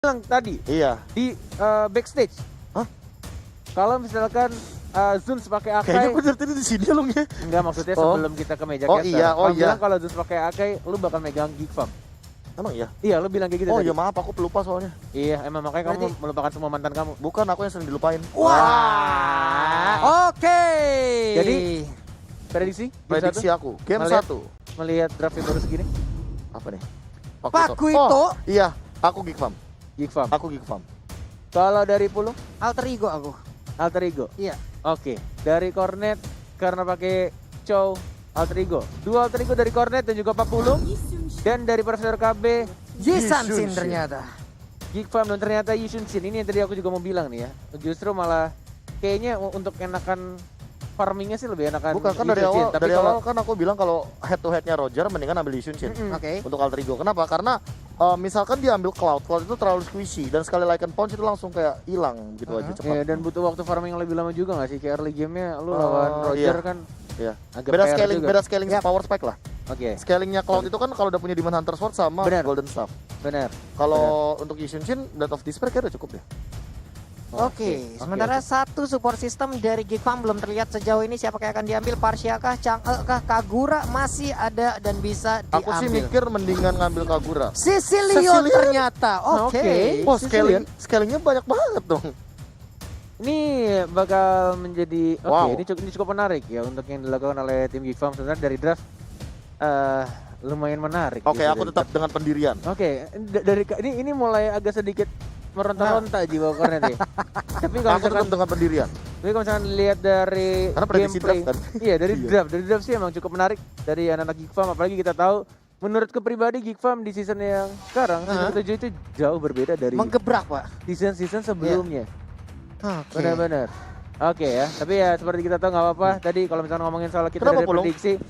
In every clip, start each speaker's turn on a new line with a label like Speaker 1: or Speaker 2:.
Speaker 1: bilang tadi
Speaker 2: Iya.
Speaker 1: di backstage.
Speaker 2: Hah?
Speaker 1: Kalau misalkan Zuns pakai Akai.
Speaker 2: Kayaknya bener tadi di sini loh ya.
Speaker 1: Enggak, maksudnya sebelum kita ke meja
Speaker 2: Oh
Speaker 1: caster.
Speaker 2: iya, oh
Speaker 1: Kamu
Speaker 2: iya.
Speaker 1: bilang kalau Zuns pakai Akai, lu bakal megang Geek Farm.
Speaker 2: Emang iya?
Speaker 1: Iya, lu bilang kayak gitu
Speaker 2: Oh
Speaker 1: tadi.
Speaker 2: iya maaf aku pelupa soalnya.
Speaker 1: Iya, emang makanya kamu melupakan semua mantan kamu.
Speaker 2: Bukan aku yang sering dilupain.
Speaker 3: Wah. Oke.
Speaker 1: Jadi, prediksi?
Speaker 2: Prediksi aku. Game
Speaker 1: Melihat-
Speaker 2: 1.
Speaker 1: Melihat draft yang baru segini,
Speaker 2: Apa nih?
Speaker 3: Pakuito.
Speaker 2: Oh iya, aku Geek Farm.
Speaker 1: Geek Farm.
Speaker 2: Aku Geek Farm.
Speaker 1: Kalau dari Pulung,
Speaker 3: Alter ego aku.
Speaker 1: Alter Ego.
Speaker 3: Iya.
Speaker 1: Oke, dari Cornet karena pakai Chow Alter Ego. Dua Alter Ego dari Cornet dan juga Pak Pulung. Dan dari Profesor KB,
Speaker 3: Jisan
Speaker 2: Yishun
Speaker 3: Shin
Speaker 2: Shin.
Speaker 3: ternyata.
Speaker 1: Geek Farm dan ternyata Yishun Shin. Ini yang tadi aku juga mau bilang nih ya. Justru malah kayaknya untuk enakan farmingnya sih lebih enakan.
Speaker 2: Bukan kan
Speaker 1: Yishun
Speaker 2: dari
Speaker 1: Shin.
Speaker 2: awal,
Speaker 1: Tapi
Speaker 2: dari
Speaker 1: kalau
Speaker 2: awal kan aku bilang kalau head to headnya Roger mendingan ambil Yishun Shin
Speaker 3: Oke.
Speaker 2: untuk alter ego. Kenapa? Karena misalkan dia ambil Cloud itu terlalu squishy dan sekali Lycan Punch itu langsung kayak hilang gitu aja cepat.
Speaker 1: iya, dan butuh waktu farming yang lebih lama juga gak sih? Kayak early game-nya lu lawan Roger
Speaker 2: iya.
Speaker 1: kan
Speaker 2: Iya.
Speaker 1: agak
Speaker 2: Beda
Speaker 1: PR
Speaker 2: scaling,
Speaker 1: juga.
Speaker 2: beda scaling
Speaker 3: Yap.
Speaker 2: power spike lah.
Speaker 1: Oke,
Speaker 2: Scalingnya Cloud itu kan kalau udah punya Demon Hunter Sword sama
Speaker 1: Benar.
Speaker 2: Golden Staff.
Speaker 1: benar.
Speaker 2: Kalau untuk Yishun Shin, Blade of Despair kayaknya udah cukup ya.
Speaker 3: Oke, sementara satu support system dari Geek Farm belum terlihat sejauh ini siapa yang akan diambil, Parsia kah, Chang'e kah, Kagura masih ada dan bisa diambil.
Speaker 2: Aku sih mikir mendingan ngambil Kagura.
Speaker 3: Sicilion
Speaker 2: Sicilion?
Speaker 3: ternyata. Oke.
Speaker 1: Oke.
Speaker 2: Wah,
Speaker 1: Sicilian.
Speaker 2: scalingnya banyak banget dong.
Speaker 1: Ini bakal menjadi
Speaker 2: Wow.
Speaker 1: ini cukup menarik ya untuk yang dilakukan oleh tim Geek Farm. Sebenarnya dari draft lumayan menarik.
Speaker 2: Oke,
Speaker 1: gitu
Speaker 2: aku
Speaker 1: dari
Speaker 2: tetap dengan pendirian.
Speaker 1: Oke, dari ini mulai agak sedikit meronta-ronta jiwa Cornet ya. Tapi kalau
Speaker 2: Aku
Speaker 1: misalkan
Speaker 2: tetap dengan pendirian.
Speaker 1: Tapi kalau misalkan lihat dari
Speaker 2: Karena prediksi
Speaker 1: gameplay,
Speaker 2: draft kan.
Speaker 1: iya dari
Speaker 2: Iya.
Speaker 1: draft sih emang cukup menarik dari anak-anak Geek Farm. Apalagi kita tahu, menurutku pribadi Geek Farm di season yang sekarang, season 7 itu jauh berbeda dari
Speaker 3: Menggebrak, Pak.
Speaker 1: season sebelumnya.
Speaker 3: Oke.
Speaker 1: Benar-benar. Oke ya, tapi ya seperti kita tahu nggak apa-apa. Tadi kalau misalnya ngomongin soal kita
Speaker 2: Kenapa,
Speaker 1: dari
Speaker 2: Pulung?
Speaker 1: prediksi,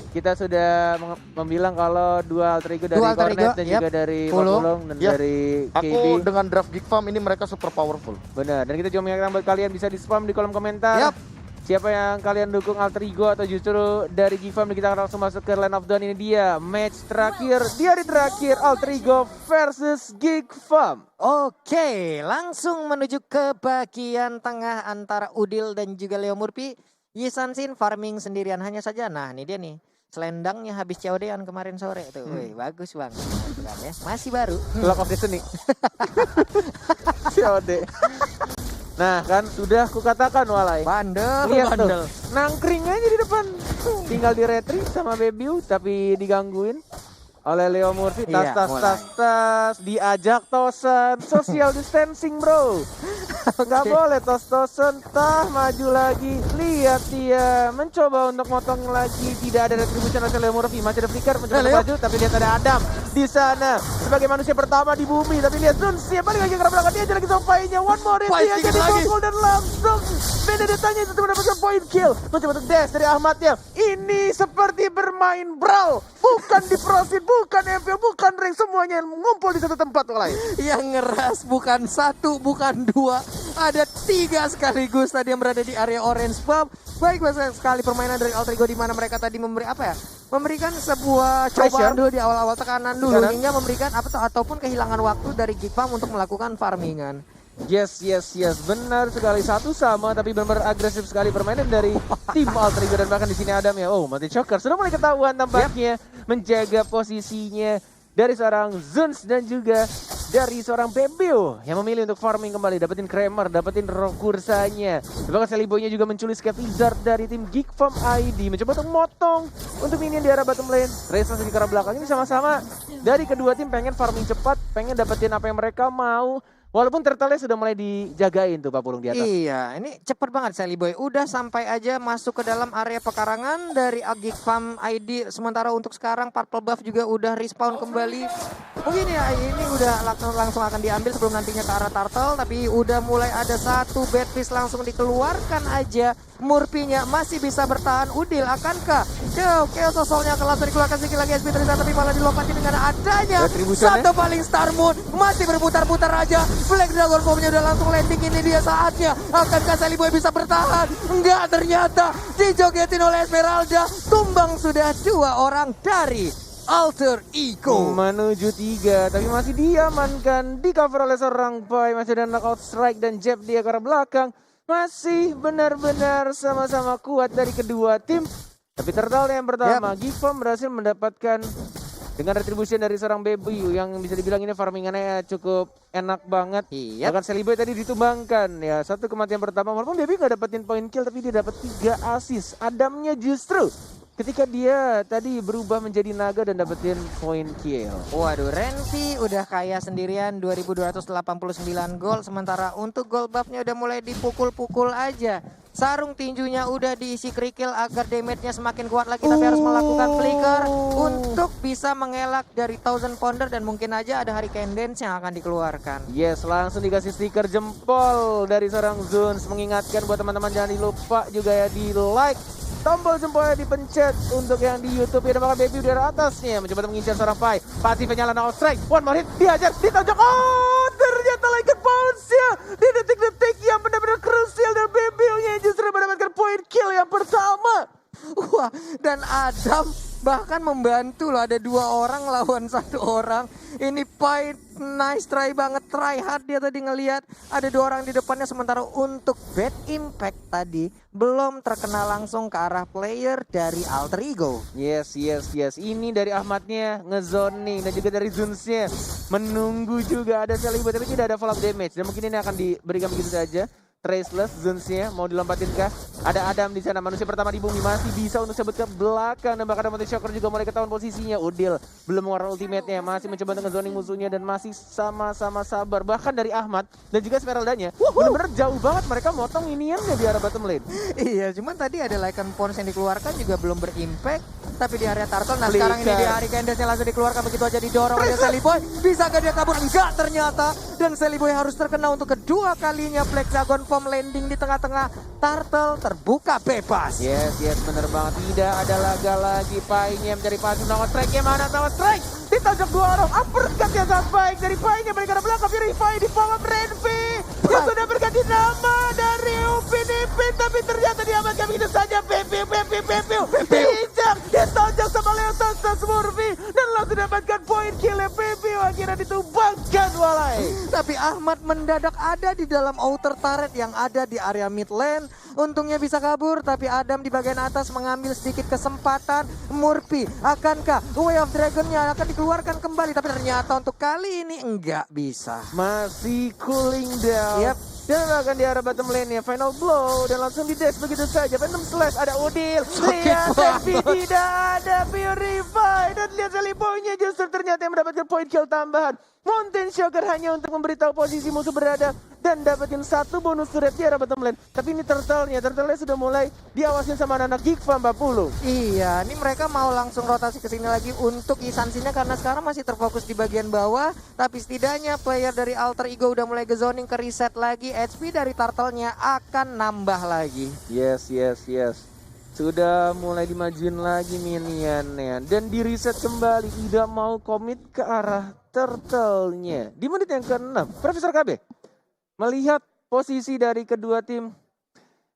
Speaker 1: kita sudah membilang kalau dua alter ego dari
Speaker 3: Dua alter
Speaker 1: Cornet
Speaker 3: ego,
Speaker 1: dan
Speaker 3: yep.
Speaker 1: juga dari
Speaker 3: Pulung.
Speaker 1: Pulung dan
Speaker 2: Yep.
Speaker 1: dari KB.
Speaker 2: Aku dengan draft Geek Farm ini mereka super powerful.
Speaker 1: Benar, dan kita juga mengingatkan buat kalian bisa di spam di kolom komentar.
Speaker 3: Yap.
Speaker 1: Siapa yang kalian dukung alter ego atau justru dari Geek Farm, kita akan langsung masuk ke Land of Dawn. Ini dia match terakhir di hari terakhir alter ego versus Geek Farm.
Speaker 3: Oke, langsung menuju ke bagian tengah antara Udil dan juga Leo Murphy. Yisan Shin farming sendirian hanya saja. Nah, ini dia nih. Selendangnya habis COD-an kemarin sore tuh. Wih, bagus banget gitu kan ya. Masih baru.
Speaker 1: Lock of Destiny. COD. Nah kan sudah kukatakan walai.
Speaker 3: Bandel,
Speaker 1: Lihat
Speaker 3: bandel.
Speaker 1: tuh, nangkring aja di depan. Tinggal di retri sama Bebiu tapi digangguin oleh Leo Murphy. Tas,
Speaker 3: Iya,
Speaker 1: tas,
Speaker 3: mulai.
Speaker 1: tas, tas. Diajak tosan. Social distancing bro. Gak boleh tos-tosan. Tah maju lagi. Lihat dia mencoba untuk motong lagi. Tidak ada retribution oleh Leo Murphy. Masih ada flicker mencoba
Speaker 3: Leo.
Speaker 1: maju. Tapi lihat ada Adam di sana sebagai manusia pertama di bumi. Tapi lihat Zun siap balik lagi ke arah belakang. Dia aja lagi sampainya. One more hit. Dia
Speaker 2: Fighting
Speaker 1: jadi
Speaker 2: lagi.
Speaker 1: gol dan langsung Benedettanya itu mendapatkan point kill. Mencoba untuk dash dari Ahmadnya. Ini seperti bermain brawl. Bukan di prosit, bukan MPL, bukan rank. Semuanya ngumpul di satu tempat lain.
Speaker 3: Yang ngeras bukan satu, bukan dua. Ada tiga sekaligus tadi yang berada di area orange pub. Baik banget sekali permainan dari Alter Ego di mana mereka tadi memberi apa ya? Memberikan sebuah cobaan
Speaker 1: Pressure.
Speaker 3: dulu di awal-awal tekanan dulu
Speaker 1: Tekanan.
Speaker 3: hingga memberikan ataupun kehilangan waktu dari Geek Farm untuk melakukan farmingan.
Speaker 1: Yes, benar sekali. Satu sama tapi benar-benar agresif sekali permainan dari tim Alter Ego. Dan bahkan di sini Adam ya, oh mati choker sudah mulai ketahuan tampaknya menjaga posisinya dari seorang Zuns dan juga dari seorang Bebio yang memilih untuk farming kembali, dapetin Kramer, dapetin Rokursanya. Bahkan Seliboynya juga menculik Scavizard dari tim Geek Farm ID, mencoba untuk motong untuk minion di arah bottom lane. Race langsung di arah belakang. Ini sama-sama dari kedua tim pengen farming cepat, pengen dapetin apa yang mereka mau. Walaupun turtle-nya sudah mulai dijagain tuh Pak Pulung di atas.
Speaker 3: Iya, ini cepet banget Sally Boy. Udah sampai aja masuk ke dalam area pekarangan dari Geek Farm ID. Sementara untuk sekarang Purple Buff juga udah respawn kembali. Mungkin ya ini udah langsung akan diambil sebelum nantinya ke arah Turtle. Tapi udah mulai ada satu bad fish langsung dikeluarkan aja. Murphy-nya masih bisa bertahan. Udil akankah? Chaos sosolnya akan langsung dikeluarkan sedikit lagi SP Tristan. Tapi malah dilokasi dengan adanya
Speaker 1: Retribution-nya.
Speaker 3: satu paling Star Moon. Masih berputar-putar aja. Black Dragon Bomb-nya udah langsung landing, ini dia saatnya. Akankah Sally Boy bisa bertahan? Enggak, ternyata dijogetin oleh Esmeralda. Tumbang sudah dua orang dari Alter Ego.
Speaker 1: Menuju 3, tapi masih diamankan di cover oleh seorang Pai. Masih ada knockout strike dan jab dia ke arah belakang. Masih benar-benar sama-sama kuat dari kedua tim. Tapi Turtle yang pertama, Gifam berhasil mendapatkan dengan retribution dari seorang Baby yang bisa dibilang ini farmingannya cukup enak banget. Bahkan Celiboy tadi ditumbangkan ya, satu kematian pertama. Walaupun Baby nggak dapetin point kill tapi dia dapat 3 assist. Adamnya justru ketika dia tadi berubah menjadi naga dan dapetin point kill.
Speaker 3: Waduh, Renvi udah kaya sendirian 2289 gol. Sementara untuk gol buffnya udah mulai dipukul-pukul aja. Sarung tinjunya udah diisi kerikil agar damage-nya semakin kuat lagi. Tapi harus melakukan flicker untuk bisa mengelak dari Thousand Pounder. Dan mungkin aja ada Hurricane Dance yang akan dikeluarkan.
Speaker 1: Yes, langsung dikasih stiker jempol dari seorang Zuns. Mengingatkan buat teman-teman jangan lupa juga ya di like. Tombol jempolnya dipencet untuk yang di YouTube ya. Dan bahkan Baby dari atasnya mencoba mengincar seorang Pai. Pasifnya nyala no strike. One more hit, dihajar, ditonjok. Oh, ternyata Lycan bounce-nya di detik-detik yang benar-benar krusial. Dan Baby-nya justru mendapatkan point kill yang pertama.
Speaker 3: Wah, dan Adam bahkan membantu loh, ada 2 orang lawan 1 orang. Ini Pai nice try banget, try hard dia tadi ngelihat ada 2 orang di depannya. Sementara untuk Bad Impact tadi belum terkena langsung ke arah player dari Alter Ego.
Speaker 1: Yes. Ini dari Ahmadnya ngezoning dan juga dari Zunsnya menunggu juga ada Celiboy tapi tidak ada follow-up damage. Dan mungkin ini akan diberikan begitu saja. Traceless Zunsnya mau dilompatin kah? Ada Adam di sana, manusia pertama di bumi masih bisa untuk sebut ke belakang dan bahkan ada Shocker juga mulai ketahuan posisinya. Udil belum mengeluarkan ultimate-nya, masih mencoba untuk zoning musuhnya dan masih sama-sama sabar. Bahkan dari Ahmad dan juga Smeraldanya benar-benar jauh banget mereka motong iniannya di arah bottom lane.
Speaker 3: Iya, cuman tadi ada Lycan Pons yang dikeluarkan juga belum berimpact. Tapi di area Turtle, nah sekarang ini di Hurricane Dance langsung dikeluarkan begitu aja didorong oleh Celiboy. Bisa gak dia kabur? Enggak ternyata. Dan Celiboy harus terkena untuk kedua kalinya. Plexagon Form landing di tengah-tengah. Turtle terbuka bebas.
Speaker 1: Yes, bener banget. Tidak ada laga lagi. Painya mencari pasif. Nawa strike-nya mana? Nawa strike ditonjok 2 orang. Uppercut yang sangat baik dari Painya. Mereka belakang Purify di bawah Renvi yang sudah berganti nama dari Upin Ipin. Tapi ternyata diamankan begitu saja. Pepiu diinjak, ditonjok sama Leo Sastas Murphy dan langsung dapatkan poin kill. Pepiu akhirnya ditumbangkan walai.
Speaker 3: Tapi Ahmad mendadak ada di dalam outer turret yang ada di area mid lane. Untungnya bisa kabur, tapi Adam di bagian atas mengambil sedikit kesempatan. Murphy, akankah Way of Dragon-nya akan dikeluarkan kembali? Tapi ternyata untuk kali ini enggak bisa.
Speaker 1: Masih cooling down.
Speaker 3: Yep.
Speaker 1: Dan akan di arah bottom lane nya final blow dan langsung di dash begitu saja. Phantom Slash ada Udil. Lihat Envy tidak ada Purify dan lihat Celiboy-nya justru ternyata yang mendapatkan point kill tambahan. Mountain Shocker hanya untuk memberitahu posisi musuh berada dan dapetin 1 bonus turret di arah bottom lane. Tapi ini Turtle-nya sudah mulai diawasin sama anak Gigfa 40.
Speaker 3: Iya, ini mereka mau langsung rotasi ke sini lagi untuk Isansinya karena sekarang masih terfokus di bagian bawah. Tapi setidaknya player dari Alter Ego udah mulai ke-zoning, ke reset lagi. HP dari Turtle-nya akan nambah lagi.
Speaker 1: Yes. Sudah mulai dimajuin lagi minionnya dan di reset kembali, tidak mau komit ke arah Turtle-nya. Di menit yang ke-6, Profesor KB melihat posisi dari kedua tim.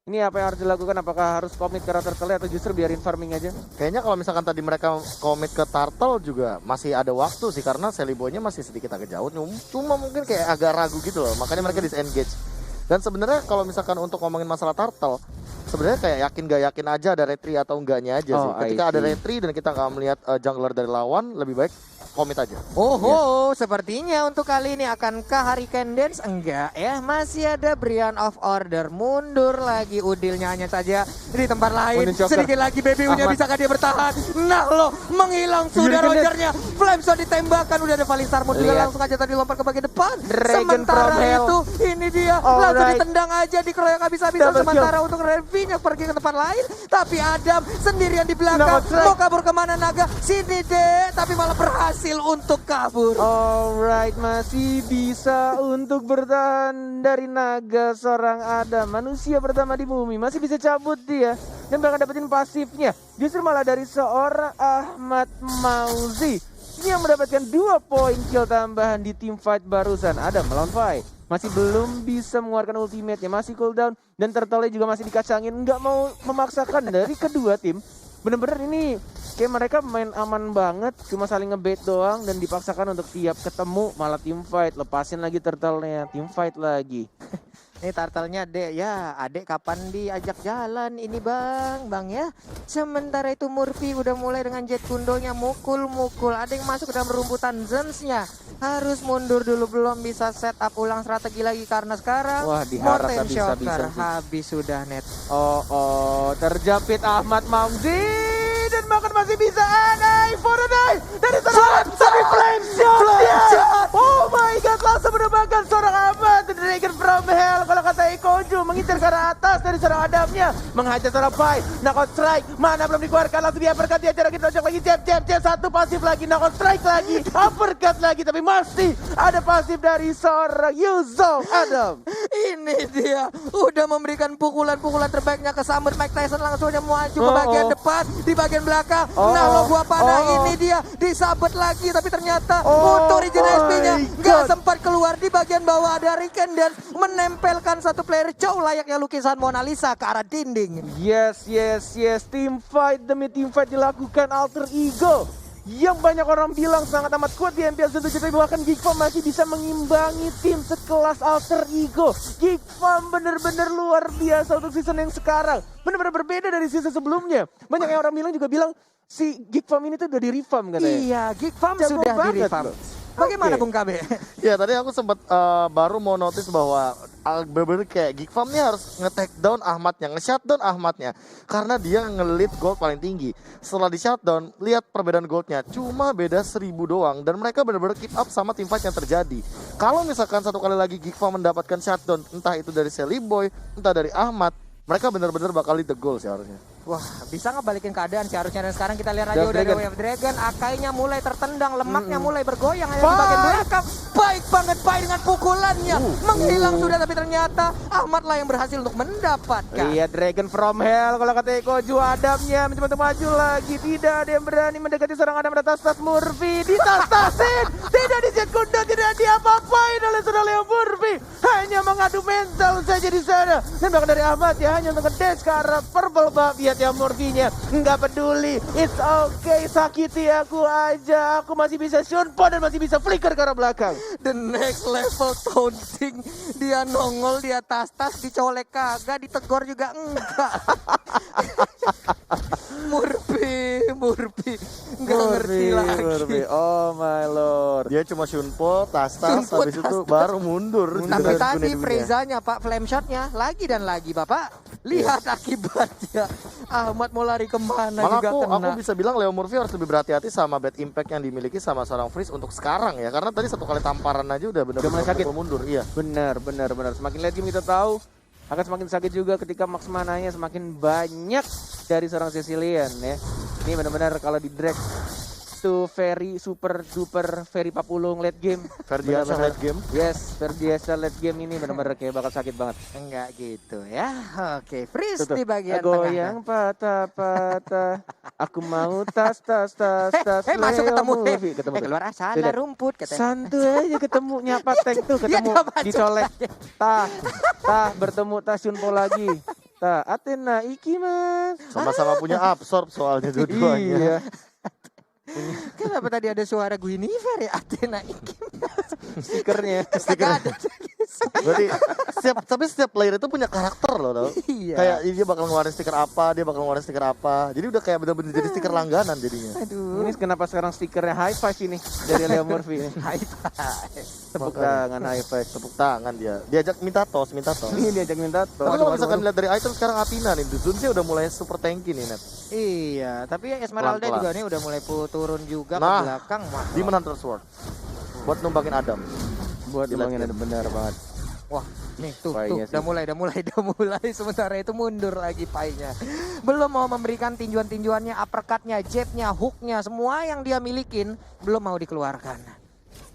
Speaker 1: Ini apa yang harus dilakukan? Apakah harus komit ke arah Turtle atau justru biarin farming aja?
Speaker 2: Kayaknya kalau misalkan tadi mereka komit ke Turtle juga masih ada waktu sih, karena Celiboy-nya masih sedikit agak jauh. Cuma mungkin kayak agak ragu gitu loh, makanya mereka disengage. Dan sebenarnya kalau misalkan untuk ngomongin masalah Turtle, sebenarnya kayak yakin gak yakin aja ada retry atau enggaknya aja sih. Ketika ada retry dan kita nggak melihat jungler dari lawan, lebih baik komit aja.
Speaker 3: Sepertinya untuk kali ini akankah Hurricane Dance? Enggak ya, masih ada Brian of Order. Mundur lagi Udilnya hanya saja di tempat lain. Sedikit lagi BBU-nya bisakah dia bertahan? Nah loh, menghilang sudah Rogernya. Flameshot ditembakkan, udah ada Valistar Moon juga langsung aja tadi lompat ke bagian depan. Sementara itu ini dia langsung ditendang aja, dikeroyok habis-habisan. Sementara untuk Renvi-nya pergi ke tempat lain. Tapi Adam sendirian di belakang. Mau kabur kemana Naga? Sini deh, tapi malah berhasil untuk kabur.
Speaker 1: Alright, masih bisa untuk bertahan dari Naga seorang Adam. Manusia pertama di bumi, masih bisa cabut dia. Dan bahkan dapetin pasifnya. Justru malah dari seorang Ahmad Mauzi yang mendapatkan 2 poin kill tambahan di team fight barusan. Adam melawan Fai masih belum bisa mengeluarkan ultimate-nya, masih cooldown. Dan Turtle juga masih dikacangin, nggak mau memaksakan dari kedua tim bener-bener ini kayak mereka main aman banget, cuma saling ngebait doang dan dipaksakan untuk tiap ketemu malah team fight, lepasin lagi turtle-nya, team fight lagi.
Speaker 3: Ini turtle-nya Dek, ya adek kapan diajak jalan ini bang ya. Sementara itu Murphy udah mulai dengan jet kundonya mukul-mukul. Ada yang masuk ke dalam rumputan Zensnya. Harus mundur dulu, belum bisa set up ulang strategi lagi karena sekarang
Speaker 1: Wah, diharap
Speaker 3: Morten
Speaker 1: bisa
Speaker 3: Shocker habis sudah net.
Speaker 1: Terjepit Ahmad Mamzi dan bahkan masih bisa anai for a night dari serangan tapi flame shot dia. Oh my god, langsung menembakkan seorang Ahmad Dragon from Hell kalau kata Ikoju, mengincar ke arah atas dari seorang Adamnya, menghajar seorang Pai, knockout strike, mana belum dikeluarkan, langsung dia uppercut, dia jarak tonjok lagi, jab, satu pasif lagi, knockout strike lagi, uppercut lagi, tapi masih ada pasif dari seorang Yuzo Adam.
Speaker 3: Ini dia udah memberikan pukulan-pukulan terbaiknya ke Summer. Mike Tyson langsung aja maju ke bagian depan, di bagian belakang. Nah lo gua panah ini dia disabet lagi, tapi ternyata untuk Regen SP-nya nggak sempat keluar. Di bagian bawah ada Riken dan menempelkan satu player Chow layaknya lukisan Mona Lisa ke arah dinding.
Speaker 1: Yes, team fight demi team fight dilakukan Alter Ego yang banyak orang bilang sangat amat kuat di MPL Zone 7, tapi bahkan Geek Farm masih bisa mengimbangi tim sekelas Alter Ego. Geek Farm bener-bener luar biasa untuk season yang sekarang, bener-bener berbeda dari season sebelumnya. Banyak yang orang bilang juga bilang si Geek Farm ini tuh udah di reform katanya.
Speaker 3: Iya, Geek Farm
Speaker 1: Jago
Speaker 3: sudah di
Speaker 1: banget
Speaker 3: reform.
Speaker 1: loh.
Speaker 3: Bagaimana
Speaker 1: Oke.
Speaker 3: Bung KB?
Speaker 2: Ya tadi aku sempat baru mau notice bahwa bener-bener kayak Geek Farm nih harus nge-take down Ahmadnya, nge-shutdown Ahmadnya. Karena dia nge-lead gold paling tinggi. Setelah di-shutdown, lihat perbedaan goldnya. Cuma beda 1000 doang. Dan mereka bener-bener keep up sama team fight yang terjadi. Kalau misalkan satu kali lagi Geek Farm mendapatkan shutdown, entah itu dari Sally Boy, entah dari Ahmad, mereka bener-bener bakal lead the goal sih harusnya.
Speaker 3: Wah, bisa ngebalikin keadaan sih harusnya. Dan sekarang kita lihat aja udah ada
Speaker 1: Dragon.
Speaker 3: Wave Dragon. Akainya mulai tertendang, lemaknya mulai bergoyang di bagian belakang. Baik banget Pai dengan pukulannya. Menghilang sudah, tapi ternyata Ahmad lah yang berhasil untuk mendapatkan.
Speaker 1: Iya, Dragon from Hell kalau kata Ikoju, Adamnya mencoba untuk maju lagi. Tidak ada yang berani mendekati seorang Adam dan tas Murphy. Ditas-tasin, tidak dijet kuda, tidak diapa-apain oleh seorang Leo Murphy. Hanya mengadu mental saja di sana. Dan bahkan dari Ahmad ya hanya untuk ngedash ke arah purple buff. Lihat ya Murphy-nya, nggak peduli. It's okay, sakiti aku aja. Aku masih bisa shunpo dan masih bisa flicker ke arah belakang.
Speaker 3: The next level taunting. Dia nongol di atas tas, dicolek kagak, ditegor juga enggak. Murphy nggak ngerti lagi.
Speaker 1: Murphy. Oh my lord.
Speaker 2: Dia cuma shunpo, tas-tas,
Speaker 3: Shunpo,
Speaker 2: habis itu
Speaker 3: tas-tas.
Speaker 2: baru mundur.
Speaker 3: Tapi
Speaker 2: Dengan
Speaker 3: tadi
Speaker 2: kuning-kuningnya.
Speaker 3: Frezanya Pak, flame shotnya lagi dan lagi Bapak. Lihat akibatnya. Ahmad mau lari kemana
Speaker 2: Malah
Speaker 3: juga
Speaker 2: aku
Speaker 3: kena.
Speaker 2: bisa bilang Leo Murphy harus lebih berhati-hati sama bad impact yang dimiliki sama seorang Freeze untuk sekarang ya. Karena tadi satu kali tamparan aja udah
Speaker 1: mulai
Speaker 2: benar-benar
Speaker 1: sakit.
Speaker 2: pukul mundur. Iya.
Speaker 1: Benar. Semakin late game kita tahu akan semakin sakit juga ketika max mananya semakin banyak dari seorang Sicilian ya. Ini benar-benar kalau di drag to very super duper very papulung late game.
Speaker 2: Ferdiasa
Speaker 1: Benar-benar.
Speaker 2: late game.
Speaker 1: Yes, Ferdiasa late game ini benar-benar kayak bakal sakit banget.
Speaker 3: Enggak gitu ya. Oke, freeze
Speaker 1: Tuh,
Speaker 3: di bagian
Speaker 1: goyang
Speaker 3: tengah.
Speaker 1: patah-patah. Aku mau tas.
Speaker 3: Masuk
Speaker 1: Leo
Speaker 3: ketemu.
Speaker 1: Murphy. Ketemu tuh.
Speaker 3: Keluar asal
Speaker 1: Tidak.
Speaker 3: rumput katanya.
Speaker 1: Santuy aja ketemu nyapa tank tuh, ketemu
Speaker 3: dia masuk
Speaker 1: dicolek. Tah bertemu Tasyunpo lagi. Tah Athena iki mas.
Speaker 2: Sama-sama punya absorb soalnya dua-duanya.
Speaker 1: Iya.
Speaker 3: Kenapa tadi ada suara Guinevere ya? Athena iki.
Speaker 1: Stikernya.
Speaker 3: Kagak ada.
Speaker 2: Berarti setiap player itu punya karakter loh tau.
Speaker 3: Iya.
Speaker 2: Kayak dia bakal ngeluarin stiker apa, dia bakal ngeluarin stiker apa. Jadi udah kayak bener-bener jadi stiker langganan jadinya.
Speaker 3: Aduh.
Speaker 1: Ini kenapa sekarang stikernya high five ini dari Leo Murphy ini.
Speaker 3: High five.
Speaker 1: Tepuk
Speaker 2: Makanya.
Speaker 1: tangan high five.
Speaker 2: Tepuk tangan dia. Diajak minta tos.
Speaker 1: Ini diajak minta
Speaker 2: Tapi kalau misalkan lihat dari item sekarang Athena nih, Zunzi udah mulai super tanky nih net.
Speaker 3: Iya, tapi Esmeralda
Speaker 2: Pelan-pelan.
Speaker 3: juga nih udah mulai turun juga
Speaker 2: Nah,
Speaker 3: ke belakang. Wah,
Speaker 2: Demon Hunter Sword buat numbangin Adam.
Speaker 1: buat
Speaker 2: Gila,
Speaker 1: ngomongin
Speaker 2: gila.
Speaker 1: ada benar banget.
Speaker 3: Wah, nih tuh,
Speaker 1: Painya sih.
Speaker 3: udah mulai. Sementara itu mundur lagi Painya. Belum mau memberikan tinjuan-tinjuannya, uppercutnya, jabnya, hooknya, semua yang dia milikin belum mau dikeluarkan.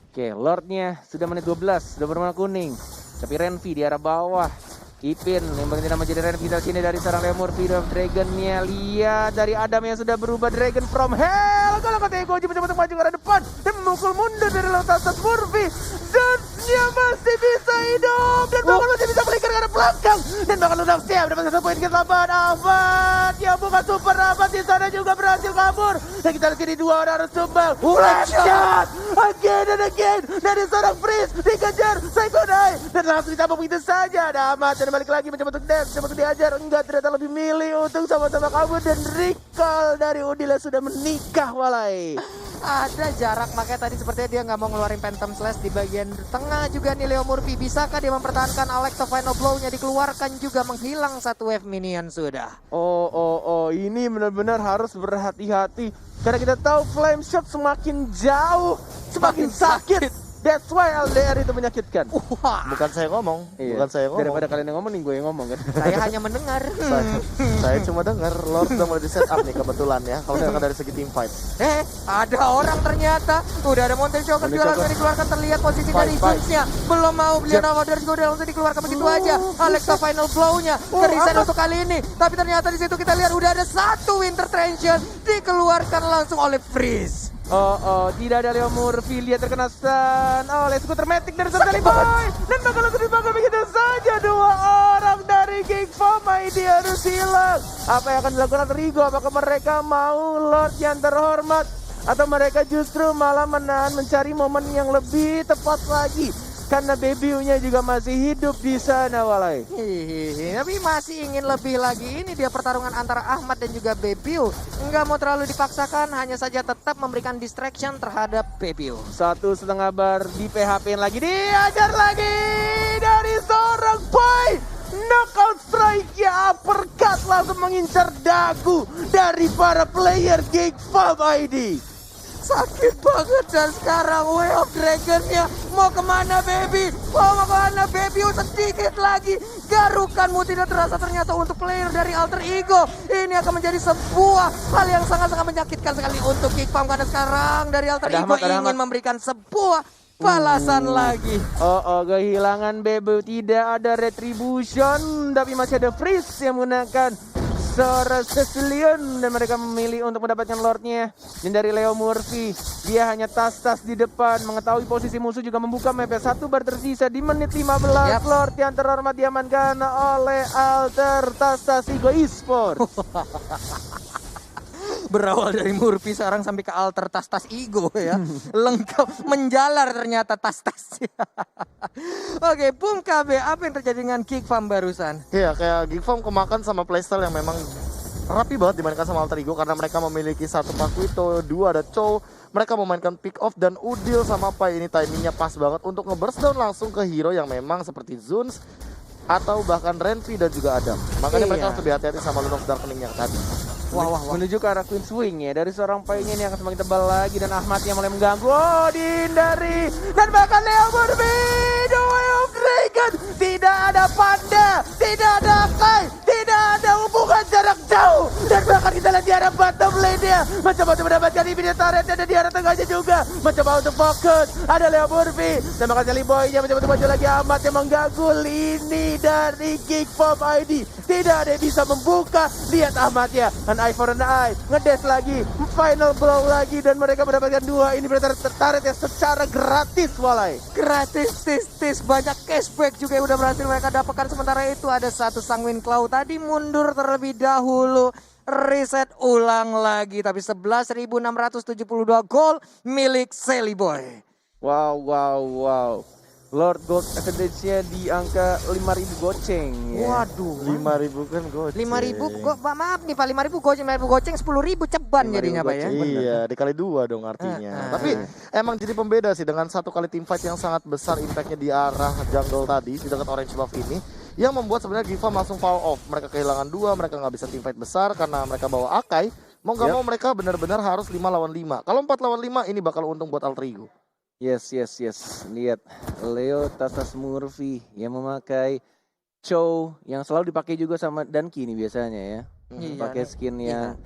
Speaker 1: Oke, Lordnya sudah menit 12, sudah berwarna kuning. Tapi Renvi di arah bawah. Ipin yang berganti nama jadi Renvi dari sini dari seorang Leo Murphy dan Dragonnya. Lihat dari Adam yang sudah berubah Dragon from Hell. Kalau kata Ikoji mencoba untuk maju ke arah depan dan memukul mundur dari Lotus Murphy. Dan masih bisa hidup dan bahkan masih bisa flicker ke arah belakang dan bahkan udah siap dapat 1 poin ketambahan Ahmad. Ya bukan super Ahmad di sana juga berhasil kabur. Dan kita lihat ini dua orang harus tumbang. Flash shot again and again dari seorang Freeze dikejar Saikonai dan langsung ditambah begitu saja. Ada Ahmad dan balik lagi mencoba untuk dance, mencoba untuk diajar. Enggak, ternyata lebih milih untuk sama-sama kabur dan recall dari Udila sudah menikah walai.
Speaker 3: Ada jarak, makanya tadi sepertinya dia nggak mau ngeluarin Phantom Slash di bagian tengah juga nih Leo Murphy. Bisakah dia mempertahankan Alexa Final Blow-nya dikeluarkan juga menghilang satu wave minion sudah.
Speaker 1: Oh, ini benar-benar harus berhati-hati karena kita tahu Flame Shot semakin jauh, semakin sakit. That's why LDR itu menyakitkan.
Speaker 3: Wah,
Speaker 2: Bukan saya ngomong, bukan saya ngomong.
Speaker 1: Daripada kalian yang ngomong, nih gue yang ngomong kan.
Speaker 3: saya hanya mendengar.
Speaker 2: Saya cuma dengar Lord udah mulai di setup nih kebetulan ya. Kalau misalkan dari segi team fight.
Speaker 3: Ada orang ternyata. Udah ada Montel Joker juga langsung dikeluarkan, terlihat posisi dari Zeus-nya. Belum mau beli Navader juga udah langsung dikeluarkan begitu aja. Alexa Final Blow-nya ke-reset untuk kali ini. Tapi ternyata di situ kita lihat udah ada satu Winter Transition dikeluarkan langsung oleh Freeze.
Speaker 1: Tidak ada Leo Murphy, dia terkena stun oleh skuter Matic dari Sally Boy. Dan bakal langsung dibakar begitu saja. Dua orang dari Geek Farm ID harus hilang. Apa yang akan dilakukan Rigo? Apakah mereka mau Lord yang terhormat? Atau mereka justru malah menahan mencari momen yang lebih tepat lagi? Karena Bebiu-nya juga masih hidup di sana walai.
Speaker 3: Tapi masih ingin lebih lagi. Ini dia pertarungan antara Ahmad dan juga Bebiu. Enggak mau terlalu dipaksakan, hanya saja tetap memberikan distraction terhadap Bebiu.
Speaker 1: 1,5 bar di PHP lagi, diajar lagi dari seorang Boy. Knockout strike-nya uppercut langsung mengincar dagu dari para player Geek Farm ID.
Speaker 3: Sakit banget dan sekarang Way of Dragon-nya mau kemana baby? Mau kemana baby? Sedikit lagi garukanmu tidak terasa ternyata untuk player dari Alter Ego. Ini akan menjadi sebuah hal yang sangat-sangat menyakitkan sekali untuk Geek Farm karena sekarang dari Alter Ego ingin memberikan sebuah balasan lagi.
Speaker 1: Kehilangan Bebu, tidak ada retribution, tapi masih ada Freeze yang menggunakan seorang Cecilion dan mereka memilih untuk mendapatkan Lordnya. Dan dari Leo Murphy, dia hanya tas-tas di depan, mengetahui posisi musuh juga membuka map. Satu bar tersisa di menit 15. Lord yang terhormat diamankan oleh Alter Tas-tas Igo Esport.
Speaker 3: Berawal dari Murphy sekarang sampai ke Alter tas-tas Igo ya. Lengkap, menjalar ternyata tas-tasnya. Oke, Bung KB, apa yang terjadi dengan Geek Farm barusan?
Speaker 2: Iya, kayak Geek Farm kemakan sama playstyle yang memang rapi banget dibandingkan sama Alter Ego karena mereka memiliki satu Pakuito, dua ada Chow. Mereka memainkan pick off dan Udil sama Pai, ini timingnya pas banget untuk nge-burst down langsung ke hero yang memang seperti Zuns atau bahkan Renpi dan juga Adam. Makanya mereka harus lebih hati-hati sama Lunox Darkening yang tadi.
Speaker 3: Wah.
Speaker 1: Menuju ke arah Queen Swing ya. Dari seorang Pai-nya ini akan semakin tebal lagi. Dan Ahmad yang mulai mengganggu. Oh, dihindari. Dan bahkan Leo Murphy, The Way of Dragon. Tidak ada Panda, tidak ada Kai, tidak ada hubungan jarak jauh. Dan bahkan kita lihat di arah bottom lane-nya mencoba untuk mendapatkan immediate turret. Dan di arah tengahnya juga mencoba untuk fokus. Ada Leo Murphy. Dan bahkan Sally Boy-nya mencoba untuk maju lagi. Ahmad yang mengganggu lini dari Geek Farm ID. Tidak ada yang bisa membuka. Lihat Ahmadnya. An eye for an eye. Ngedes lagi. Final blow lagi. Dan mereka mendapatkan dua ini taret yang secara gratis walai.
Speaker 3: Gratis, tis. Banyak cashback juga yang udah berhasil mereka dapatkan. Sementara itu ada satu Sanguine Claw tadi mundur terlebih dahulu. Reset ulang lagi. Tapi 11.672 gol milik Sally Boy.
Speaker 1: Wow. Lord Gold Advantage-nya di angka 5.000 goceng ya.
Speaker 3: Waduh.
Speaker 2: 5.000 kan goceng.
Speaker 3: 5.000 maaf nih Pak, 5.000 goceng 10.000 ceban jadinya Pak ya.
Speaker 2: Iya, dikali 2 dong artinya. Tapi emang jadi pembeda sih dengan satu kali team fight yang sangat besar impactnya di arah jungle tadi di dekat orange buff ini, yang membuat sebenarnya Geek Farm langsung fall off. Mereka kehilangan 2, mereka nggak bisa team fight besar karena mereka bawa Akai. Mau nggak mau mereka benar-benar harus 5 lawan 5. Kalau 4 lawan 5 ini bakal untung buat Alter Ego.
Speaker 1: Yes. Lihat Leo Tas-tas Murphy yang memakai Chow yang selalu dipakai juga sama Danki nih biasanya ya. Pakai skinnya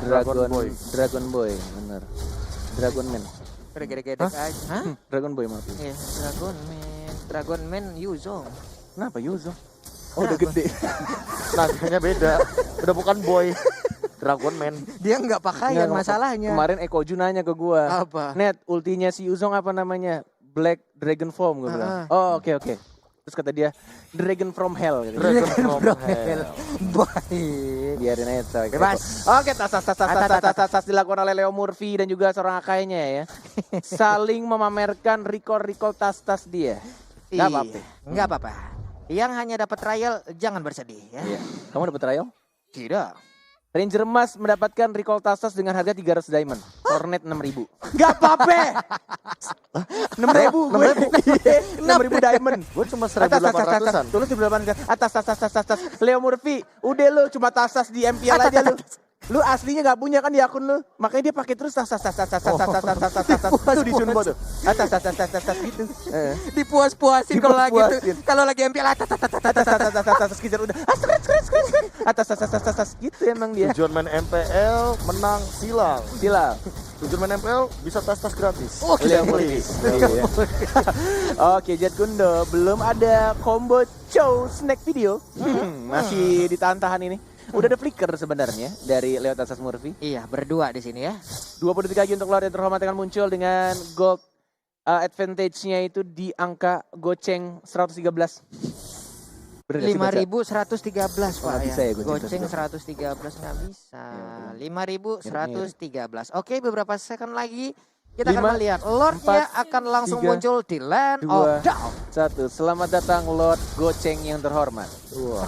Speaker 1: Dragon Boy, bener. Dragon Man.
Speaker 3: Gede-gede aja.
Speaker 1: Dragon Boy maaf.
Speaker 3: Iya, Dragon Man Yuzo.
Speaker 1: Kenapa Yuzo? Oh, udah gede.
Speaker 2: Naganya beda. Udah bukan boy. Dragon Man.
Speaker 3: Dia nggak pakaian masalahnya.
Speaker 1: Kemarin Eko Ju nanya ke gua.
Speaker 3: Apa?
Speaker 1: Net, ultinya si Uzong apa namanya? Black Dragon Form gue bilang. Oh, oke. Terus kata dia Dragon from Hell gitu.
Speaker 2: Dragon from Hell.
Speaker 3: Baik.
Speaker 1: Biarin aja coy.
Speaker 3: Bebas.
Speaker 1: Oke, tas dilakukan oleh Leo Murphy dan juga seorang akainya ya. Saling memamerkan recall tas-tas dia. Gak apa-apa.
Speaker 3: Enggak apa-apa. Yang hanya dapat trial jangan bersedih ya.
Speaker 1: Iya. Kamu dapat trial?
Speaker 3: Tidak.
Speaker 1: Ranger emas mendapatkan recall tas-tas dengan harga 300 diamond. Hornet 6.000. Gak apa-apa. 6.000 gue. 6.000 diamond.
Speaker 2: Gue cuma 1.800-an.
Speaker 1: Tulus 1.800. Tas. Leo Murphy, udah lu cuma tas di MPL aja lu. Lu aslinya gak punya kan di akun lu. Makanya dia pakai terus tas. Tuh di Sunbo tuh. Tas gitu.
Speaker 3: Dipuas-puasin kalau lagi MPL
Speaker 1: Tas gitu udah. Tas gitu emang dia.
Speaker 2: Tujuan main MPL menang silang. Tujuan main MPL bisa tas-tas gratis.
Speaker 1: Leo Murphy. Oke, Jet Kundo belum ada combo show snack video. Masih ditahan-tahan ini. Udah ada flicker sebenarnya dari Leo Tasas Murphy.
Speaker 3: Iya, berdua di sini ya.
Speaker 1: 20 detik lagi untuk Lord yang terhormat akan muncul dengan gold advantage-nya itu di angka goceng 113.
Speaker 3: 5.113 Pak
Speaker 1: bisa ya,
Speaker 3: ya. Goceng 113 nggak bisa. 5.113. Oke, beberapa second lagi kita akan melihat Lordnya akan langsung muncul di Land of Down.
Speaker 1: 1. Selamat datang Lord Goceng yang terhormat.
Speaker 2: Wah.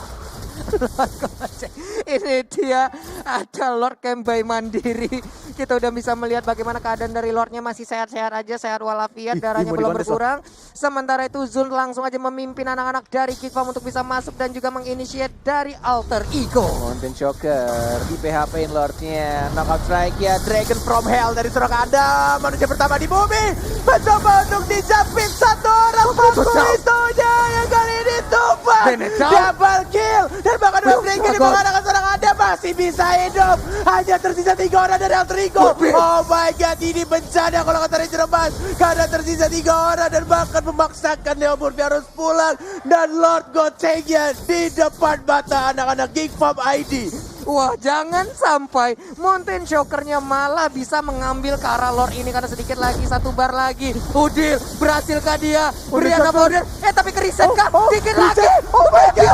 Speaker 3: Ini dia ada Lord Kembai mandiri. Kita udah bisa melihat bagaimana keadaan dari Lordnya masih sehat-sehat aja, sehat walafiat, darahnya belum berkurang. Sementara itu Zun langsung aja memimpin anak-anak dari Kickfam untuk bisa masuk dan juga menginitiate dari Alter Ego.
Speaker 1: Mountain Shocker di PHP-in Lordnya. Knockout strike ya, Dragon from Hell dari seorang Adam. Manusia pertama di bumi mencoba untuk dijapit satu orang Pakulitonya yang kali ini tumbang. Double kill dan bahkan Dragon di mengalahkan seorang Adam masih bisa hidup. Hanya tersisa 3 orang dari Alter Ego. Oh my god, ini bencana kalau kata Ranger Emas. Karena tersisa 3 orang dan bahkan memaksakan Leo Murphy harus pulang. Dan Lord Gocengnya di depan mata anak-anak Kickfam ID.
Speaker 3: Wah, jangan sampai Mountain Shocker-nya malah bisa mengambil ke arah Lord ini karena sedikit lagi, satu bar lagi. Udil, berhasilkah dia? Brianna Powder, tapi keriset kah? Dikit lagi. Baby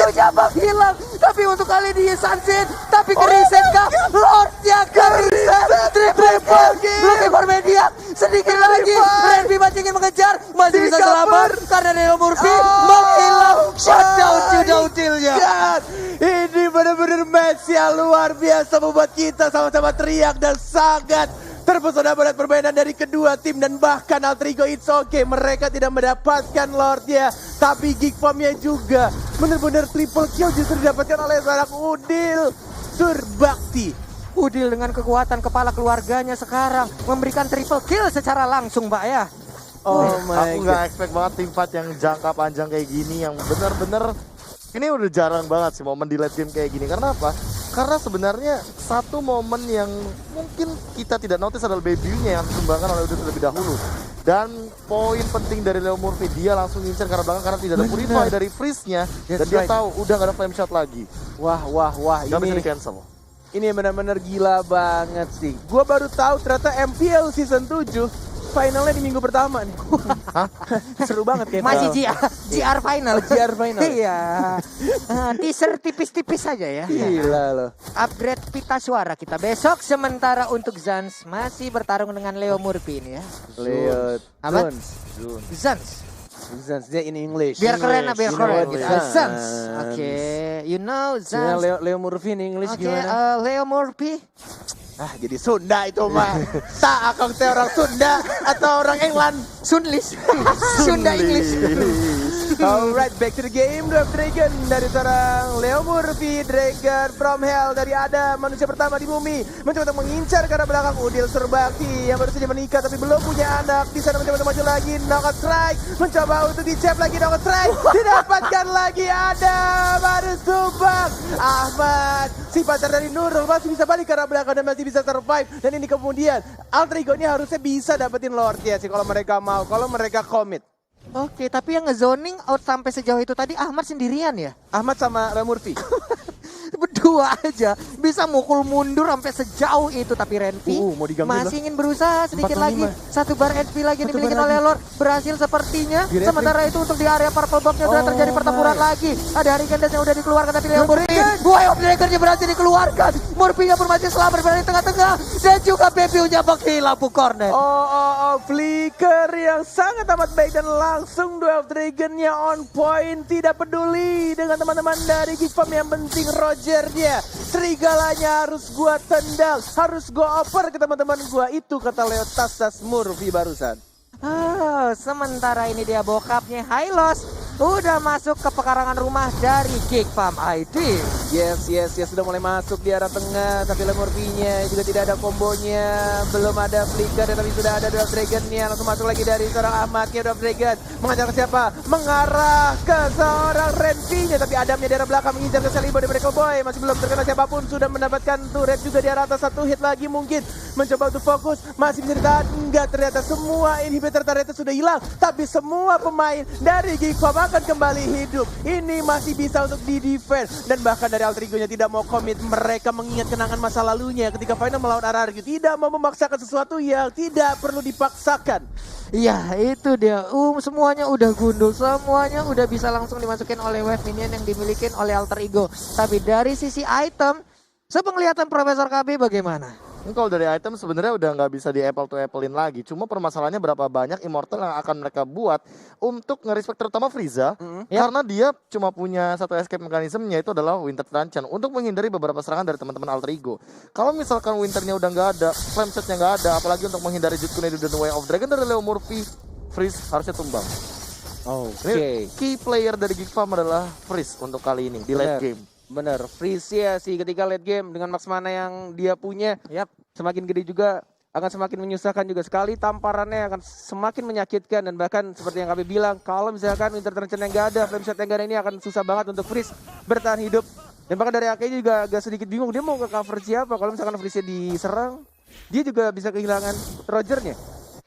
Speaker 3: Ujab hilang. Tapi untuk kali ini Sunset, tapi keriset kah? Lordnya keriset. Triple kill. Looking for media. Sedikit lagi. Renby masih ingin mengejar. Masih bisa selamat karena Leo Murphy menghilang shutdown Udil-Udilnya.
Speaker 1: Ini benar-benar match yang luar biasa membuat kita sama-sama teriak dan sangat terpesona melihat permainan dari kedua tim dan bahkan Alter Ego It's Okay. Mereka tidak mendapatkan Lordnya, tapi Geekfam-nya juga benar-benar triple kill justru didapatkan oleh seorang Udil Surbakti.
Speaker 3: Udil dengan kekuatan kepala keluarganya sekarang memberikan triple kill secara langsung, Mbak ya.
Speaker 1: Oh my
Speaker 2: Aku nggak expect banget tim fight yang jangka panjang kayak gini, yang benar-benar ini udah jarang banget sih momen di late game kayak gini. Karena apa? Karena sebenarnya satu momen yang mungkin kita tidak notice adalah debutnya yang dikembangkan oleh Udil terlebih dahulu. Dan poin penting dari Leo Murphy, dia langsung ngincer ke arah belakang karena tidak ada purify dari freeze-nya. Dan dia tahu udah gak ada flame shot lagi.
Speaker 1: Wah,
Speaker 2: Gak bisa di cancel.
Speaker 1: Ini benar-benar gila banget sih. Gua baru tahu ternyata MPL season 7 finalnya di minggu pertama nih.
Speaker 2: Hah?
Speaker 1: Seru banget kayak
Speaker 3: Masih GR final.
Speaker 1: GR final.
Speaker 3: Iya. Teaser tipis-tipis saja ya.
Speaker 1: Gila loh.
Speaker 3: Upgrade pita suara kita besok. Sementara untuk Zans masih bertarung dengan Leo Murphy ini ya.
Speaker 1: Leo
Speaker 3: Apa?
Speaker 1: Zans.
Speaker 3: Zans.
Speaker 1: Dia in English.
Speaker 3: Biar keren lah, biar keren gitu.
Speaker 1: Zans.
Speaker 3: Zans. Oke. You know
Speaker 1: Gimana
Speaker 3: Zans.
Speaker 1: Leo Murphy in English
Speaker 3: Oke,
Speaker 1: gimana?
Speaker 3: Leo Murphy.
Speaker 1: Jadi Sunda itu mah. Tak akang teh orang Sunda atau orang England.
Speaker 3: Sunlis. Sunda English.
Speaker 1: Alright, back to the game. Draft Dragon dari seorang Leo Murphy. Dragon from Hell dari Adam, manusia pertama di bumi. Mencoba untuk mengincar ke arah belakang Udil Surbakti yang baru saja menikah tapi belum punya anak. Di sana mencoba untuk maju lagi. Knockout strike. Mencoba untuk dicap lagi. Knockout strike. Didapatkan lagi Adam. Harus tumbang. Ahmad, si pacar dari Nurul masih bisa balik ke arah belakang dan masih bisa survive. Dan ini kemudian Alter Ego-nya harusnya bisa dapetin Lord ya sih kalau mereka mau. Kalau mereka commit.
Speaker 3: Oke, tapi yang ngezoning out sampai sejauh itu tadi Ahmad sendirian ya?
Speaker 1: Ahmad sama Leo Murphy.
Speaker 3: Berdua berdua aja bisa mukul mundur sampai sejauh itu. Tapi Renvi
Speaker 1: mau digangguin
Speaker 3: masih ingin berusaha sedikit
Speaker 1: 45.
Speaker 3: lagi. Satu bar HP lagi
Speaker 1: Satu
Speaker 3: dimiliki
Speaker 1: bar
Speaker 3: oleh
Speaker 1: lagi.
Speaker 3: Lord. Berhasil sepertinya.
Speaker 1: Di
Speaker 3: Sementara itu untuk di area Purple Buff-nya sudah
Speaker 1: Oh
Speaker 3: terjadi pertempuran
Speaker 1: my.
Speaker 3: lagi. Ada Hurricane Dash yang udah dikeluarkan tapi Leo Murphy.
Speaker 1: Hurricane.
Speaker 3: Boy of Dagger-nya berhasil dikeluarkan. Murphy-nya pun masih selamat berada di tengah-tengah. Dan juga BBU-nya menghilang Cornet.
Speaker 1: Flicker yang sangat amat baik dan langsung Duel of Dragon-nya on point. Tidak peduli dengan teman-teman dari Geek Farm, yang penting Roger-nya. Serigalanya harus gua tendang, harus gua oper ke teman-teman gua. Itu kata Leo Tas Murphy barusan.
Speaker 3: Sementara ini dia bokapnya Hylos udah masuk ke pekarangan rumah dari Geek Farm ID.
Speaker 1: Yes, sudah mulai masuk di arah tengah, tapi Lemurpinya juga tidak ada kombonya, belum ada flicker, tapi sudah ada Duel Dragon-nya, langsung masuk lagi dari seorang Ahmadnya. Duel Dragon mengajar ke siapa? Mengarah ke seorang Renvi-nya, tapi Adamnya di arah belakang mengincar ke Salibo dari Miracle Boy, masih belum terkena siapapun, sudah mendapatkan turret juga di arah atas, satu hit lagi mungkin, mencoba untuk fokus, masih bisa ditahan, enggak, ternyata semua inhibitor turretnya sudah hilang, tapi semua pemain dari Geek Farm akan kembali hidup. Ini masih bisa untuk di-defend, dan bahkan dari Alter Ego-nya tidak mau komit. Mereka mengingat kenangan masa lalunya ketika final melawan RRQ, tidak mau memaksakan sesuatu yang tidak perlu dipaksakan.
Speaker 3: Ya itu dia, semuanya udah gundul, semuanya udah bisa langsung dimasukin oleh wave minion yang dimiliki oleh Alter Ego. Tapi dari sisi item, sepenglihatan Profesor KB bagaimana?
Speaker 2: Ini kalau dari item sebenarnya udah nggak bisa di apple to apple-in lagi. Cuma permasalahannya berapa banyak immortal yang akan mereka buat untuk nge-respect terutama Frieza. Karena dia cuma punya satu escape mechanism, yaitu adalah Winter Truncheon. Untuk menghindari beberapa serangan dari teman-teman Alter Ego. Kalau misalkan Winternya udah nggak ada, Flame Set-nya nggak ada, apalagi untuk menghindari Jutsunedu dan Way of Dragon dari Leo Murphy, Freeze harusnya tumbang.
Speaker 1: Oke.
Speaker 2: Key player dari Geek Farm adalah Freeze untuk kali ini di late game.
Speaker 1: Bener, Freeze ya sih ketika late game dengan max mana yang dia punya, semakin gede juga akan semakin menyusahkan juga, sekali tamparannya akan semakin menyakitkan, dan bahkan seperti yang kami bilang, kalau misalkan Winter Truncheon yang gak ada, Flame Shot yang gak ada, ini akan susah banget untuk Freeze bertahan hidup. Dan bahkan dari Ake juga agak sedikit bingung, dia mau ke cover siapa kalau misalkan Freeze-nya diserang, dia juga bisa kehilangan Roger-nya.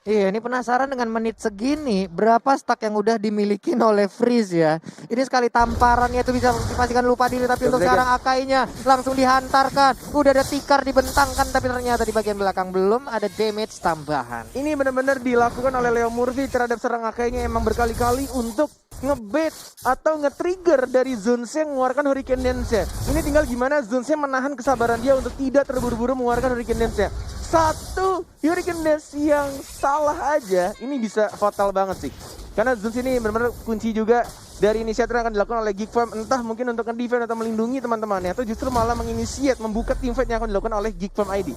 Speaker 3: Iya, ini penasaran dengan menit segini berapa stack yang udah dimiliki oleh Freeze ya. Ini sekali tamparannya itu bisa dipastikan lupa diri, tapi untuk sekarang Akai-nya langsung dihantarkan. Udah ada tikar dibentangkan, tapi ternyata di bagian belakang belum ada damage tambahan.
Speaker 1: Ini benar-benar dilakukan oleh Leo Murphy terhadap serang Akai-nya, emang berkali-kali untuk ngebait atau nge-trigger dari Zunseng mengeluarkan Hurricane Dance-nya. Ini tinggal gimana Zunseng menahan kesabaran dia untuk tidak terburu-buru mengeluarkan Hurricane Dance-nya. Satu Hurricane Dance yang salah aja ini bisa fatal banget sih. Karena Zuns ini benar-benar kunci juga dari inisiatif yang akan dilakukan oleh Geek Farm, entah mungkin untuk nge-defend atau melindungi teman-temannya, atau justru malah menginisiat membuka team fight yang akan dilakukan oleh Geek Farm ID.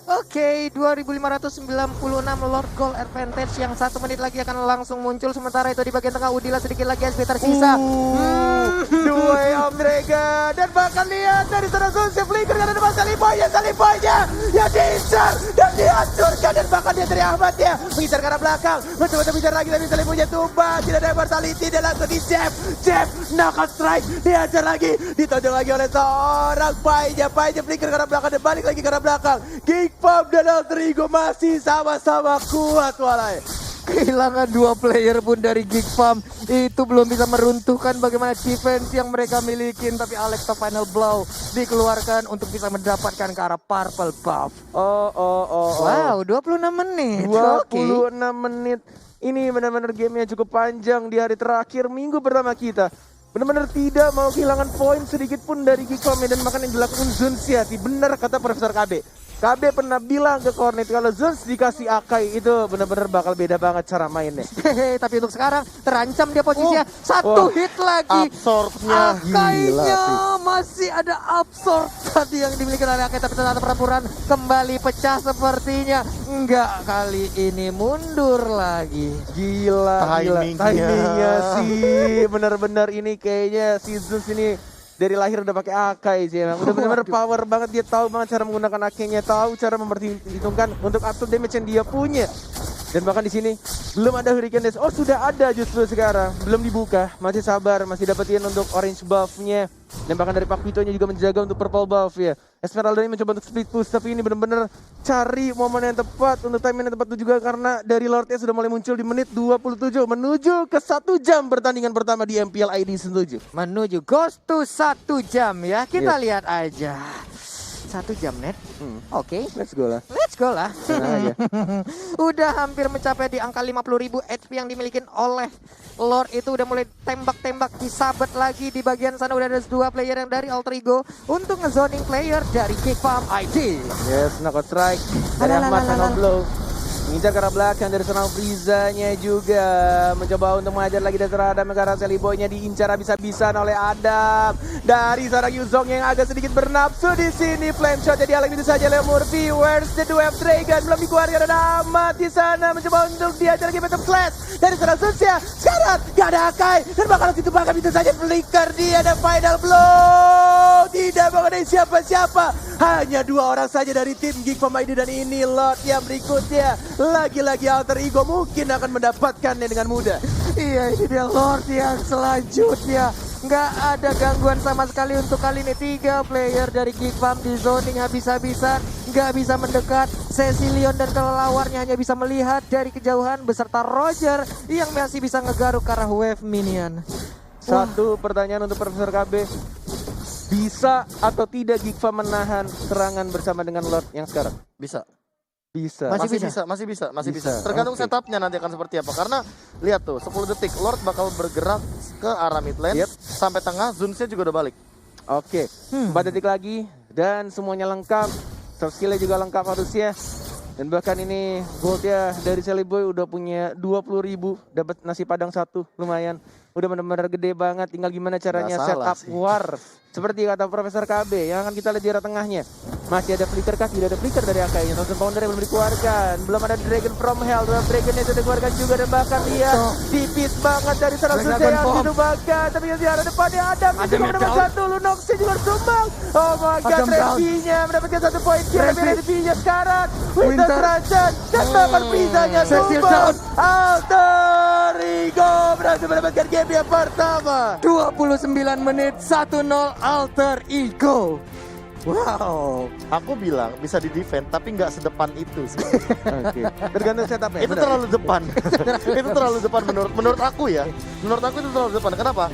Speaker 3: Oke, 2596 Lord Gold Advantage yang 1 menit lagi akan langsung muncul. Sementara itu di bagian tengah Udila sedikit lagi SP tersisa.
Speaker 1: Duel of Dragon, dan bahkan lihat dari sana Zuns flicker karena ada Saliboynya yang diincar dan dihancurkan, dan bahkan dia dari Ahmad ya mengincar ke arah belakang, mencoba mengincar lagi tapi Saliboynya tumbang, tidak ada mortality, dia langsung di jab, knuckle strike, dihajar lagi, ditonjol lagi oleh seorang Painya flicker ke arah belakang dan balik lagi ke arah belakang. Geek Farm dan Alter Ego masih sama-sama kuat walai.
Speaker 3: Kehilangan 2 player pun dari Geek Farm itu belum bisa meruntuhkan bagaimana defense yang mereka miliki, tapi Alexa Final Blow dikeluarkan untuk bisa mendapatkan ke arah Purple Buff. Wow, 26 menit.
Speaker 1: 26 menit. Ini benar-benar game yang cukup panjang di hari terakhir minggu pertama kita. Benar-benar tidak mau kehilangan poin sedikit pun dari Geek Farm, dan makan yang dilakukan Zuns ya sih. Benar kata Profesor KB. KB pernah bilang ke Cornet kalau Zuns dikasih Akai itu benar-benar bakal beda banget cara mainnya.
Speaker 3: Tapi untuk sekarang terancam dia posisinya. Satu hit lagi.
Speaker 2: Absorb-nya
Speaker 3: Akai-nya masih ada absorb tadi yang dimiliki oleh Akai, tapi ternyata pertempuran kembali pecah sepertinya. Enggak, kali ini mundur lagi.
Speaker 1: Gila. Timingnya sih benar-benar ini kayaknya si Zuns ini dari lahir udah pakai Akai sih emang. Udah benar-benar power banget, dia tahu banget cara menggunakan Akai-nya, tahu cara memperhitungkan untuk absorb damage yang dia punya. Dan bahkan di sini belum ada Hurricane Dash. Oh, sudah ada justru sekarang. Belum dibuka, masih sabar, masih dapetin untuk orange buff-nya. Dan bahkan dari Pak Vito-nya juga menjaga untuk purple buff ya. Esmeralda ini mencoba untuk split push, tapi ini benar-benar cari momen yang tepat untuk timing yang tepat itu juga karena dari Lordnya sudah mulai muncul di menit 27 menuju ke 1 jam pertandingan pertama di MPL ID Season 7.
Speaker 3: Menuju Ghost to 1 jam ya. Kita lihat aja. 1 jam net. Oke.
Speaker 1: Let's go lah.
Speaker 3: Let's go lah.
Speaker 1: Tenang aja.
Speaker 3: Udah hampir mencapai di angka 50.000 HP yang dimiliki oleh Lord. Itu udah mulai tembak-tembak, disabet lagi di bagian sana. Udah ada 2 player yang dari Alter Ego untuk ngezoning player dari Geek Farm ID.
Speaker 1: Yes, knockout strike dari Ahmad Final Blow. Mengincar ke arah belakang dari seorang Frieza-nya juga. Mencoba untuk mengajar lagi dari Adam karena Sally Boy-nya diincar habis-habisan oleh Adam. Dari seorang Yuzong yang agak sedikit bernafsu di sini. Flame shot jadi halang itu saja oleh Murphy. Where's the Web Dragon? Belum dikeluarkan, ada Ahmad di sana. Mencoba untuk diajar lagi Phantom Clash dari seorang Sunsia. Sekarang gak ada Akai. Dan bakal itu bahkan bisa saja flicker dia ada Final Blow. Tidak mengenai siapa-siapa. Hanya 2 orang saja dari tim Geek Farm ID dan ini Lord yang berikutnya. Lagi-lagi Alter Ego mungkin akan mendapatkannya dengan mudah.
Speaker 3: Iya, ini dia Lord yang selanjutnya. Nggak ada gangguan sama sekali untuk kali ini. 3 player dari Geek Farm di zoning habis-habisan. Nggak bisa mendekat. Cecilion dan kelelawarnya hanya bisa melihat dari kejauhan beserta Roger yang masih bisa ngegaruk ke arah wave minion.
Speaker 1: Satu pertanyaan untuk Profesor KB. Bisa atau tidak Geek Farm menahan serangan bersama dengan Lord yang sekarang?
Speaker 2: Bisa.
Speaker 1: Bisa.
Speaker 2: Masih bisa. Tergantung setupnya nanti akan seperti apa. Karena lihat tuh 10 detik Lord bakal bergerak ke arah mid lane sampai tengah, Zunsnya juga udah balik.
Speaker 1: Oke, 4 detik lagi dan semuanya lengkap. Soft skillnya juga lengkap harusnya. Dan bahkan ini goldnya dari Sally Boy udah punya 20.000, dapat nasi padang 1, lumayan. Udah benar-benar gede banget, tinggal gimana caranya setup war. Seperti kata Profesor KB yang akan kita lihat di arah tengahnya. Masih ada flicker kah? Tidak ada flicker dari Akai. Thousand Pounder yang belum dikeluarkan. Belum ada Dragon from Hell. Belum Dragonnya sudah dikeluarkan juga. Dan bahkan lihat tipis banget dari serang Susah yang ditumbangkan. Tapi yang di arah depannya Adam juga mendapat 1. Lunoxnya juga tumbang. Oh my god, Revinya mendapatkan 1 poin kill. Tapi Revinya sekarang Winter Rajan. Dan bahkan Frieza-nya tumbang. Alter Ego berhasil mendapatkan game yang pertama.
Speaker 3: 29 menit 1-0 Alter Ego. Wow.
Speaker 2: Aku bilang bisa di defend tapi nggak sedepan itu sih.
Speaker 1: Oke. Tergantung setupnya.
Speaker 2: Itu terlalu depan. Itu terlalu depan menurut aku ya. Menurut aku itu terlalu depan. Kenapa?